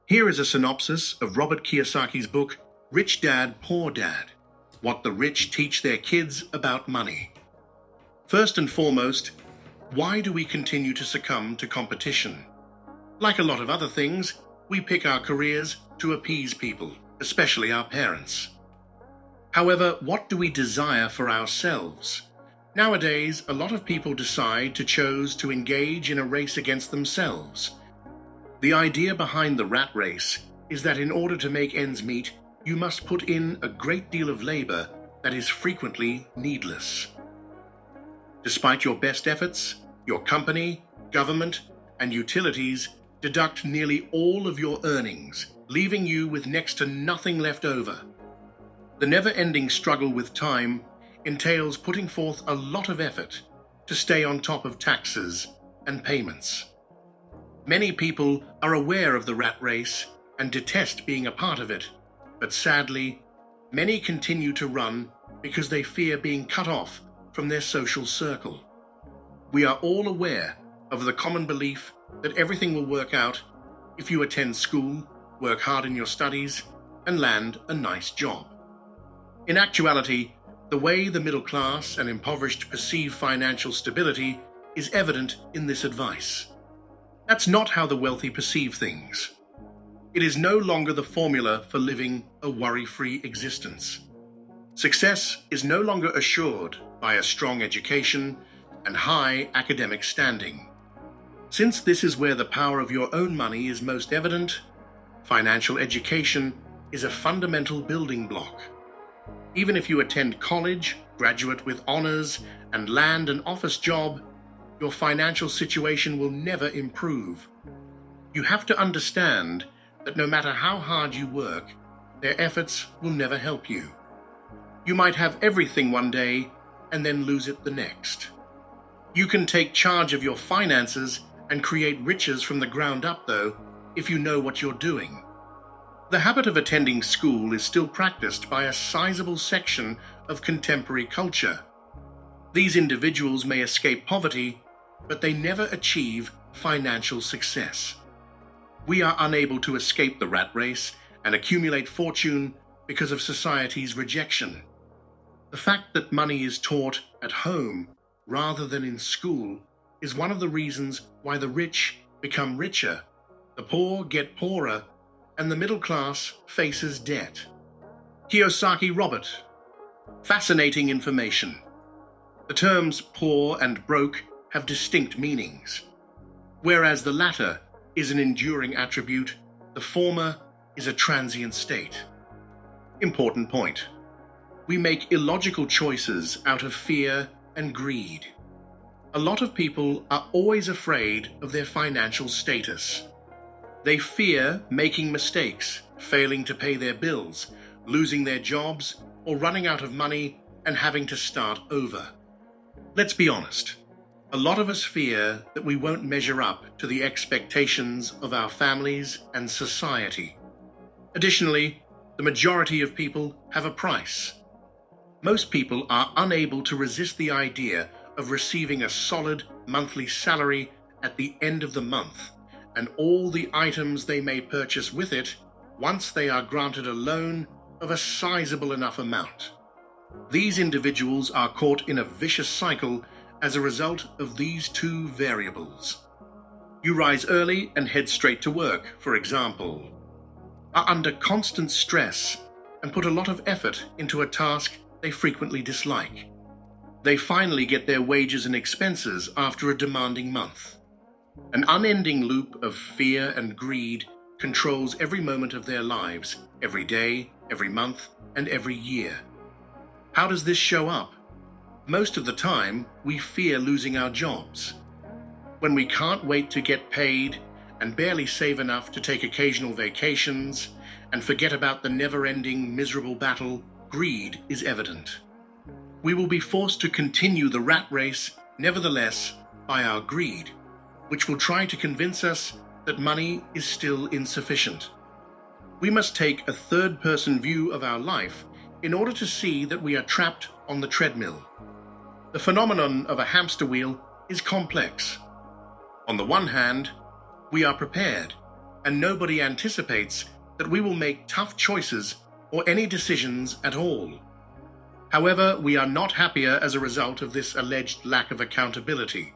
Here is a synopsis of Robert Kiyosaki's book, Rich Dad, Poor Dad: What the Rich Teach Their Kids About Money. First and foremost, why do we continue to succumb to competition? Like a lot of other things, we pick our careers to appease people, especially our parents. However, what do we desire for ourselves? Nowadays, a lot of people decide to choose to engage in a race against themselves. The idea behind the rat race is that in order to make ends meet, you must put in a great deal of labor that is frequently needless. Despite your best efforts, your company, government, and utilities deduct nearly all of your earnings, leaving you with next to nothing left over. The never-ending struggle with time entails putting forth a lot of effort to stay on top of taxes and payments. Many people are aware of the rat race and detest being a part of it, but sadly, many continue to run because they fear being cut off from their social circle. We are all aware of the common belief that everything will work out if you attend school, work hard in your studies, and land a nice job. In actuality, the way the middle class and impoverished perceive financial stability is evident in this advice. That's not how the wealthy perceive things. It is no longer the formula for living a worry-free existence. Success is no longer assured by a strong education and high academic standing. Since this is where the power of your own money is most evident, financial education is a fundamental building block. Even if you attend college, graduate with honors, and land an office job, your financial situation will never improve. You have to understand that no matter how hard you work, their efforts will never help you. You might have everything one day and then lose it the next. You can take charge of your finances and create riches from the ground up, though, if you know what you're doing. The habit of attending school is still practiced by a sizable section of contemporary culture. These individuals may escape poverty, but they never achieve financial success. We are unable to escape the rat race and accumulate fortune because of society's rejection. The fact that money is taught at home rather than in school is one of the reasons why the rich become richer, the poor get poorer, and the middle class faces debt. Kiyosaki Robert. Fascinating information. The terms poor and broke have distinct meanings. Whereas the latter is an enduring attribute, the former is a transient state. Important point. We make illogical choices out of fear and greed. A lot of people are always afraid of their financial status. They fear making mistakes, failing to pay their bills, losing their jobs, or running out of money and having to start over. Let's be honest. A lot of us fear that we won't measure up to the expectations of our families and society. Additionally, the majority of people have a price. Most people are unable to resist the idea of receiving a solid monthly salary at the end of the month, and all the items they may purchase with it once they are granted a loan of a sizable enough amount. These individuals are caught in a vicious cycle as a result of these two variables. You rise early and head straight to work, for example, are under constant stress and put a lot of effort into a task they frequently dislike. They finally get their wages and expenses after a demanding month. An unending loop of fear and greed controls every moment of their lives, every day, every month, and every year. How does this show up? Most of the time, we fear losing our jobs. When we can't wait to get paid and barely save enough to take occasional vacations and forget about the never-ending miserable battle, greed is evident. We will be forced to continue the rat race, nevertheless, by our greed, which will try to convince us that money is still insufficient. We must take a third-person view of our life in order to see that we are trapped on the treadmill. The phenomenon of a hamster wheel is complex. On the one hand, we are prepared and nobody anticipates that we will make tough choices or any decisions at all. However, we are not happier as a result of this alleged lack of accountability.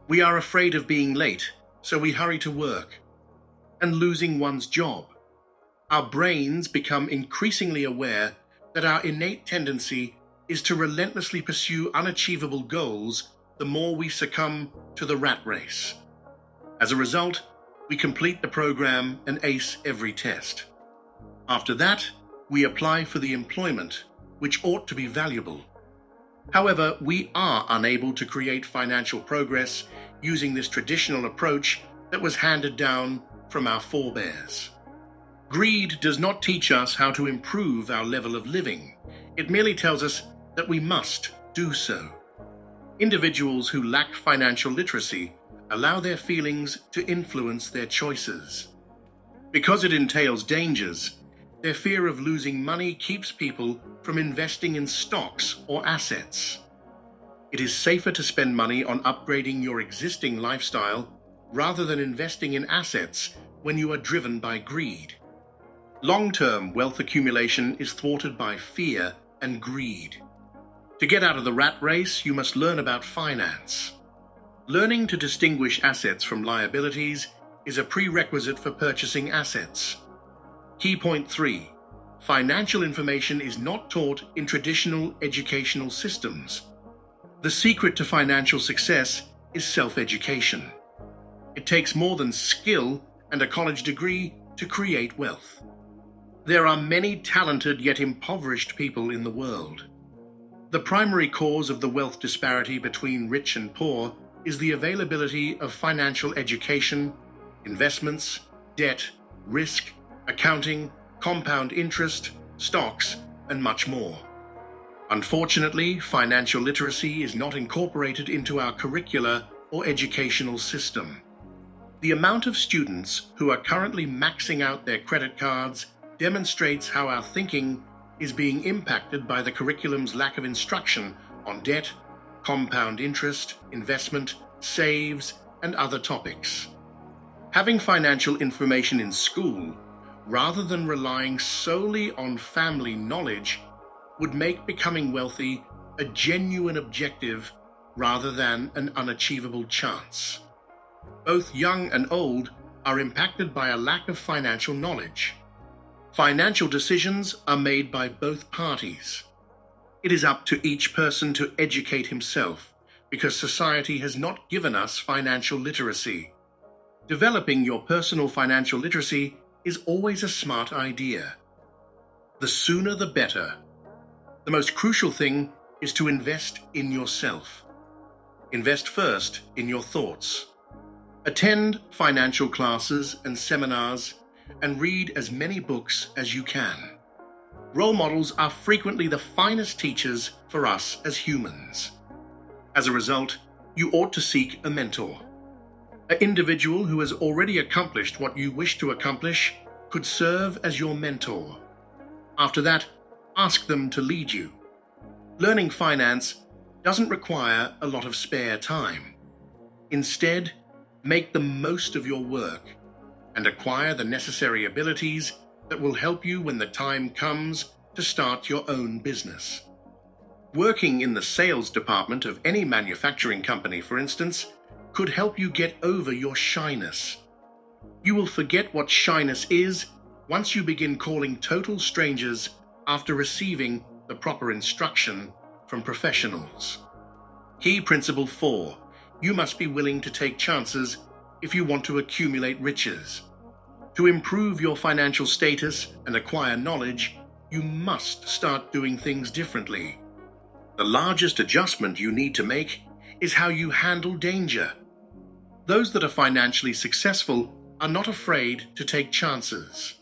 We are afraid of being late, so we hurry to work, and losing one's job. Our brains become increasingly aware that our innate tendency is to relentlessly pursue unachievable goals the more we succumb to the rat race. As a result, we complete the program and ace every test. After that, we apply for the employment, which ought to be valuable. However, we are unable to create financial progress using this traditional approach that was handed down from our forebears. Greed does not teach us how to improve our level of living. It merely tells us that we must do so. Individuals who lack financial literacy allow their feelings to influence their choices. Because it entails dangers, their fear of losing money keeps people from investing in stocks or assets. It is safer to spend money on upgrading your existing lifestyle rather than investing in assets when you are driven by greed. Long-term wealth accumulation is thwarted by fear and greed. To get out of the rat race, you must learn about finance. Learning to distinguish assets from liabilities is a prerequisite for purchasing assets. Key point 3. Financial information is not taught in traditional educational systems. The secret to financial success is self-education. It takes more than skill and a college degree to create wealth. There are many talented yet impoverished people in the world. The primary cause of the wealth disparity between rich and poor is the availability of financial education, investments, debt, risk, accounting, compound interest, stocks, and much more. Unfortunately, financial literacy is not incorporated into our curricula or educational system. The amount of students who are currently maxing out their credit cards demonstrates how our thinking is being impacted by the curriculum's lack of instruction on debt, compound interest, investment, saves, and other topics. Having financial information in school, rather than relying solely on family knowledge, would make becoming wealthy a genuine objective rather than an unachievable chance. Both young and old are impacted by a lack of financial knowledge. Financial decisions are made by both parties. It is up to each person to educate himself, because society has not given us financial literacy. Developing your personal financial literacy is always a smart idea. The sooner the better. The most crucial thing is to invest in yourself. Invest first in your thoughts. Attend financial classes and seminars and read as many books as you can. Role models are frequently the finest teachers for us as humans. As a result, you ought to seek a mentor. An individual who has already accomplished what you wish to accomplish could serve as your mentor. After that, ask them to lead you. Learning finance doesn't require a lot of spare time. Instead, make the most of your work and acquire the necessary abilities that will help you when the time comes to start your own business. Working in the sales department of any manufacturing company, for instance, could help you get over your shyness. You will forget what shyness is once you begin calling total strangers after receiving the proper instruction from professionals. Key principle 4. You must be willing to take chances if you want to accumulate riches. To improve your financial status and acquire knowledge, you must start doing things differently. The largest adjustment you need to make is how you handle danger. Those that are financially successful are not afraid to take chances.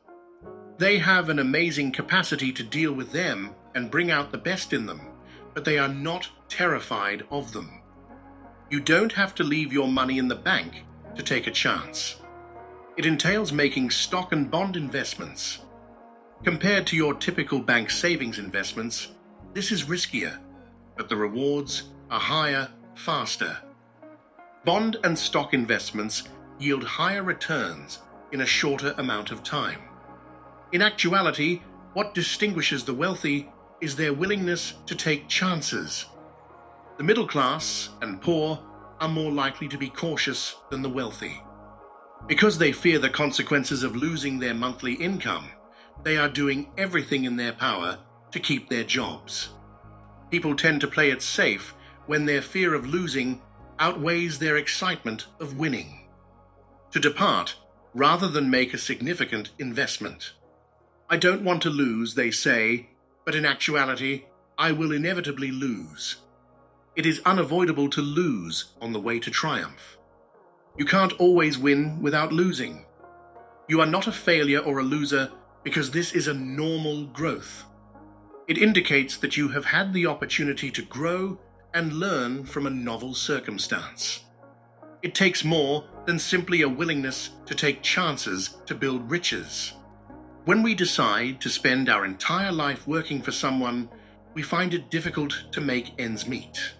They have an amazing capacity to deal with them and bring out the best in them, but they are not terrified of them. You don't have to leave your money in the bank to take a chance. It entails making stock and bond investments. Compared to your typical bank savings investments, this is riskier, but the rewards are higher, faster. Bond and stock investments yield higher returns in a shorter amount of time. In actuality, what distinguishes the wealthy is their willingness to take chances. The middle class and poor are more likely to be cautious than the wealthy. Because they fear the consequences of losing their monthly income, they are doing everything in their power to keep their jobs. People tend to play it safe when their fear of losing outweighs their excitement of winning. To depart rather than make a significant investment. I don't want to lose, they say, but in actuality, I will inevitably lose. It is unavoidable to lose on the way to triumph. You can't always win without losing. You are not a failure or a loser because this is a normal growth. It indicates that you have had the opportunity to grow and learn from a novel circumstance. It takes more than simply a willingness to take chances to build riches. When we decide to spend our entire life working for someone, we find it difficult to make ends meet.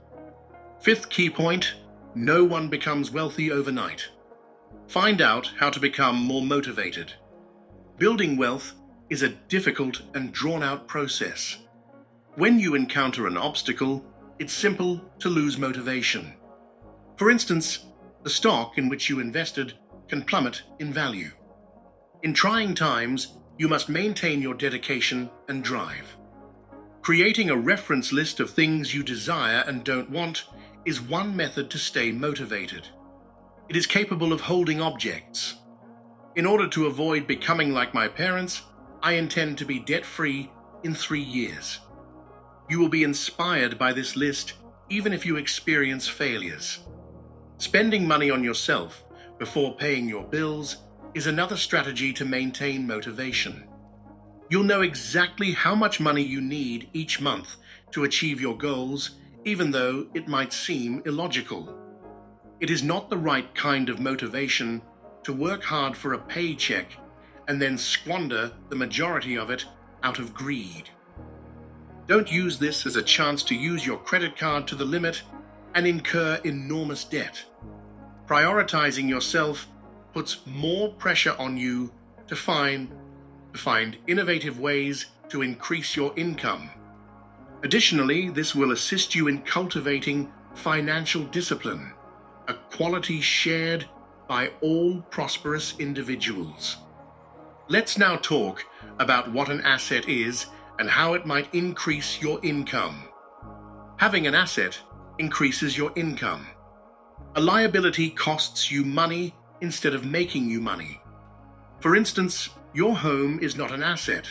Fifth key point, no one becomes wealthy overnight. Find out how to become more motivated. Building wealth is a difficult and drawn-out process. When you encounter an obstacle, it's simple to lose motivation. For instance, the stock in which you invested can plummet in value. In trying times, you must maintain your dedication and drive. Creating a reference list of things you desire and don't want is one method to stay motivated. It is capable of holding objects. In order to avoid becoming like my parents, I intend to be debt-free in 3 years. You will be inspired by this list even if you experience failures. Spending money on yourself before paying your bills is another strategy to maintain motivation. You'll know exactly how much money you need each month to achieve your goals, even though it might seem illogical. It is not the right kind of motivation to work hard for a paycheck and then squander the majority of it out of greed. Don't use this as a chance to use your credit card to the limit and incur enormous debt. Prioritizing yourself puts more pressure on you to find innovative ways to increase your income. Additionally, this will assist you in cultivating financial discipline, a quality shared by all prosperous individuals. Let's now talk about what an asset is and how it might increase your income. Having an asset increases your income. A liability costs you money instead of making you money. For instance, your home is not an asset,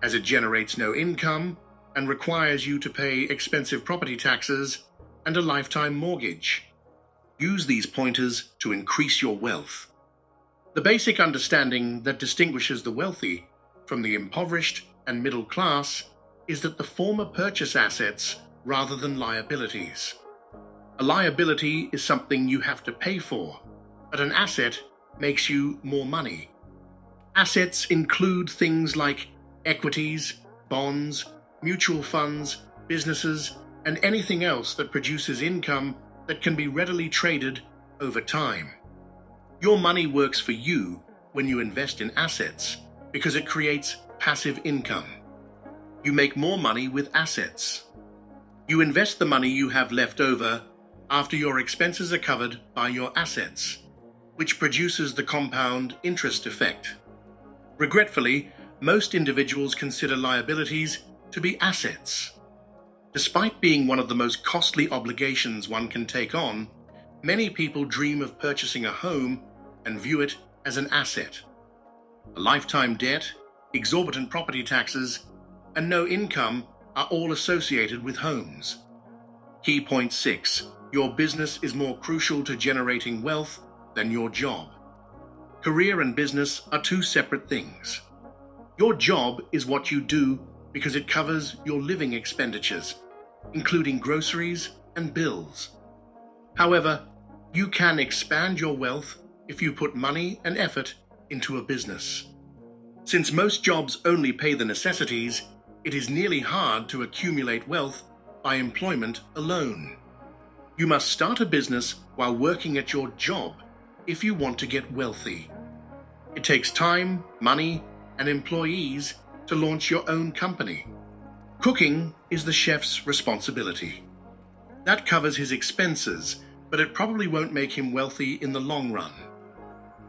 as it generates no income and requires you to pay expensive property taxes and a lifetime mortgage. Use these pointers to increase your wealth. The basic understanding that distinguishes the wealthy from the impoverished and middle class is that the former purchase assets rather than liabilities. A liability is something you have to pay for, but an asset makes you more money. Assets include things like equities, bonds, mutual funds, businesses, and anything else that produces income that can be readily traded over time. Your money works for you when you invest in assets because it creates passive income. You make more money with assets. You invest the money you have left over after your expenses are covered by your assets, which produces the compound interest effect. Regretfully, most individuals consider liabilities to be assets. Despite being one of the most costly obligations one can take on, many people dream of purchasing a home and view it as an asset. A lifetime debt, exorbitant property taxes, and no income are all associated with homes. Key point 6. Your business is more crucial to generating wealth than your job. Career and business are two separate things. Your job is what you do because it covers your living expenditures, including groceries and bills. However, you can expand your wealth if you put money and effort into a business. Since most jobs only pay the necessities, it is nearly hard to accumulate wealth by employment alone. You must start a business while working at your job if you want to get wealthy. It takes time, money, and employees to launch your own company. Cooking is the chef's responsibility. That covers his expenses, but it probably won't make him wealthy in the long run.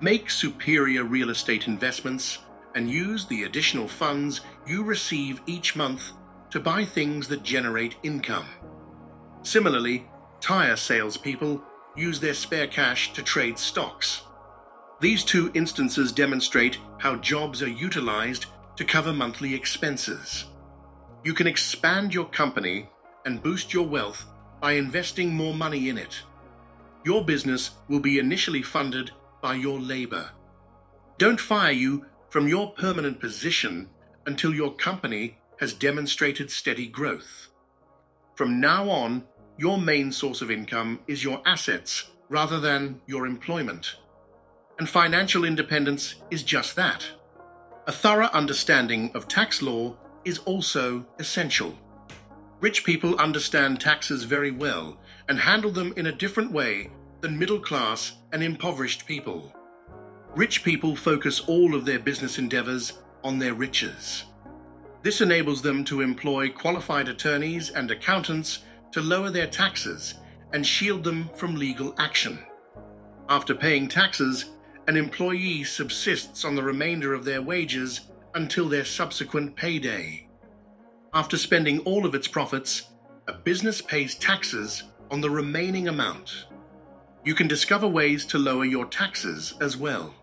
Make superior real estate investments and use the additional funds you receive each month to buy things that generate income. Similarly, tire salespeople use their spare cash to trade stocks. These two instances demonstrate how jobs are utilized to cover monthly expenses. You can expand your company and boost your wealth by investing more money in it. Your business will be initially funded by your labor. Don't fire you from your permanent position until your company has demonstrated steady growth. From now on, your main source of income is your assets rather than your employment. And financial independence is just that. A thorough understanding of tax law is also essential. Rich people understand taxes very well and handle them in a different way than middle class and impoverished people. Rich people focus all of their business endeavors on their riches. This enables them to employ qualified attorneys and accountants to lower their taxes and shield them from legal action. After paying taxes, an employee subsists on the remainder of their wages until their subsequent payday. After spending all of its profits, a business pays taxes on the remaining amount. You can discover ways to lower your taxes as well.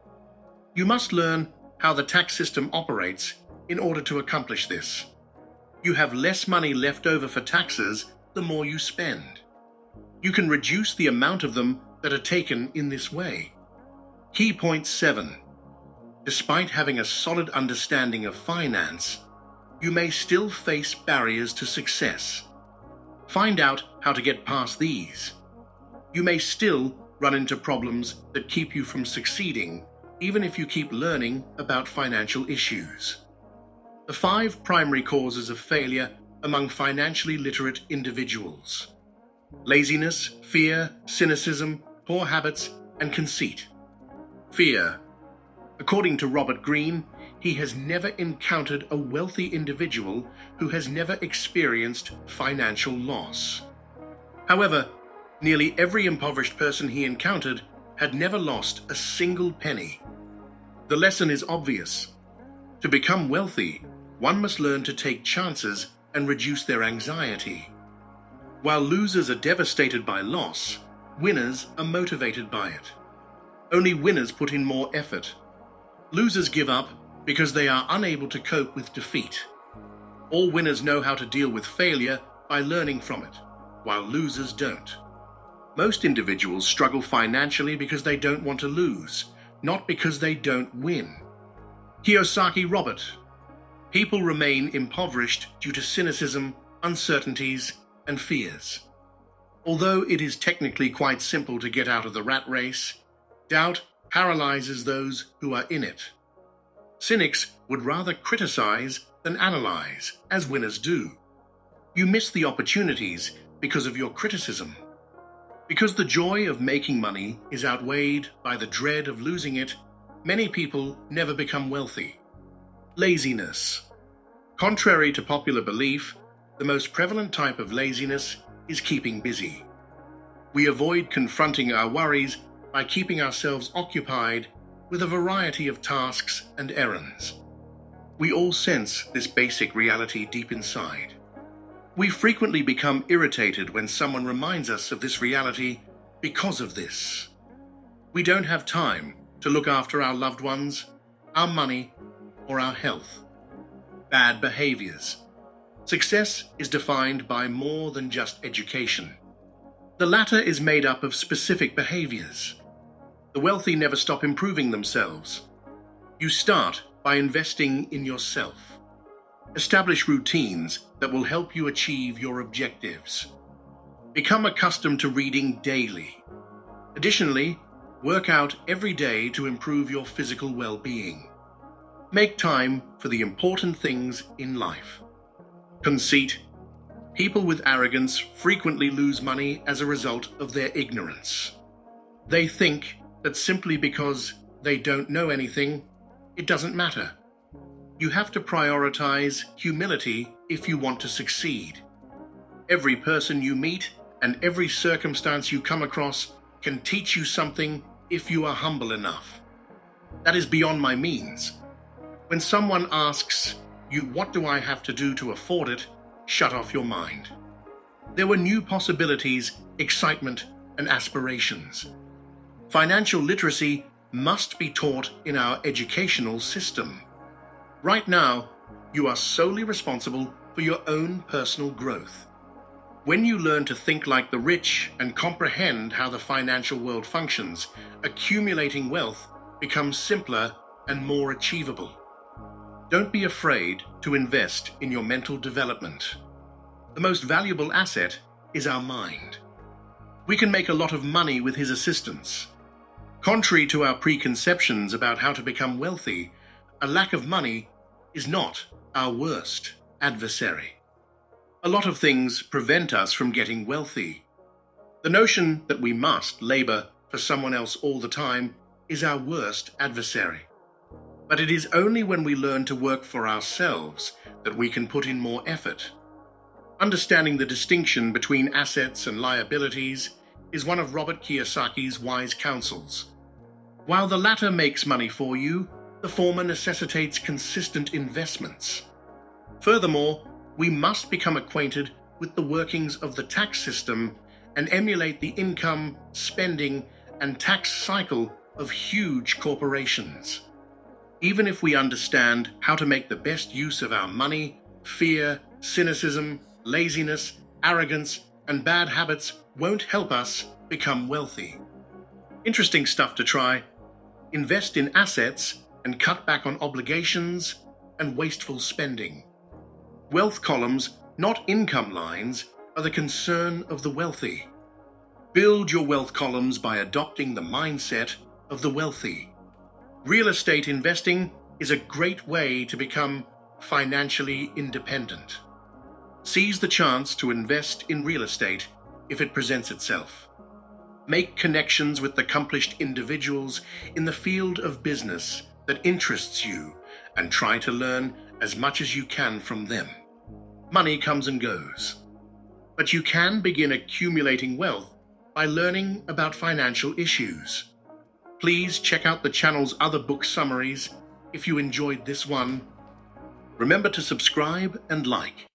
You must learn how the tax system operates in order to accomplish this. You have less money left over for taxes the more you spend. You can reduce the amount of them that are taken in this way. Key point 7. Despite having a solid understanding of finance, you may still face barriers to success. Find out how to get past these. You may still run into problems that keep you from succeeding, even if you keep learning about financial issues. The 5 primary causes of failure among financially literate individuals: laziness, fear, cynicism, poor habits, and conceit. Fear. According to Robert Greene, he has never encountered a wealthy individual who has never experienced financial loss. However, nearly every impoverished person he encountered had never lost a single penny. The lesson is obvious. To become wealthy, one must learn to take chances and reduce their anxiety. While losers are devastated by loss, winners are motivated by it. Only winners put in more effort. Losers give up because they are unable to cope with defeat. All winners know how to deal with failure by learning from it, while losers don't. Most individuals struggle financially because they don't want to lose, not because they don't win. Kiyosaki Robert. People remain impoverished due to cynicism, uncertainties, and fears. Although it is technically quite simple to get out of the rat race, doubt paralyzes those who are in it. Cynics would rather criticize than analyze, as winners do. You miss the opportunities because of your criticism. Because the joy of making money is outweighed by the dread of losing it, many people never become wealthy. Laziness. Contrary to popular belief, the most prevalent type of laziness is keeping busy. We avoid confronting our worries by keeping ourselves occupied with a variety of tasks and errands. We all sense this basic reality deep inside. We frequently become irritated when someone reminds us of this reality because of this. We don't have time to look after our loved ones, our money, or our health. Bad behaviors. Success is defined by more than just education. The latter is made up of specific behaviors. The wealthy never stop improving themselves. You start by investing in yourself. Establish routines that will help you achieve your objectives. Become accustomed to reading daily. Additionally, work out every day to improve your physical well-being. Make time for the important things in life. Conceit. People with arrogance frequently lose money as a result of their ignorance. They think that simply because they don't know anything, It doesn't matter. You have to prioritize humility if you want to succeed. Every person you meet and every circumstance you come across can teach you something if you are humble enough. That is beyond my means. When someone asks you, "What do I have to do to afford it?" shut off your mind. There were new possibilities, excitement, and aspirations. Financial literacy must be taught in our educational system. Right now, you are solely responsible for your own personal growth. When you learn to think like the rich and comprehend how the financial world functions, accumulating wealth becomes simpler and more achievable. Don't be afraid to invest in your mental development. The most valuable asset is our mind. We can make a lot of money with his assistance. Contrary to our preconceptions about how to become wealthy, a lack of money is not our worst adversary. A lot of things prevent us from getting wealthy. The notion that we must labor for someone else all the time is our worst adversary. But it is only when we learn to work for ourselves that we can put in more effort. Understanding the distinction between assets and liabilities is one of Robert Kiyosaki's wise counsels. While the latter makes money for you, the former necessitates consistent investments. Furthermore, we must become acquainted with the workings of the tax system and emulate the income, spending, and tax cycle of huge corporations. Even if we understand how to make the best use of our money, fear, cynicism, laziness, arrogance, and bad habits won't help us become wealthy. Interesting stuff to try. Invest in assets and cut back on obligations and wasteful spending. Wealth columns, not income lines, are the concern of the wealthy. Build your wealth columns by adopting the mindset of the wealthy. Real estate investing is a great way to become financially independent. Seize the chance to invest in real estate if it presents itself. Make connections with accomplished individuals in the field of business that interests you and try to learn as much as you can from them. Money comes and goes, but you can begin accumulating wealth by learning about financial issues. Please check out the channel's other book summaries if you enjoyed this one. Remember to subscribe and like.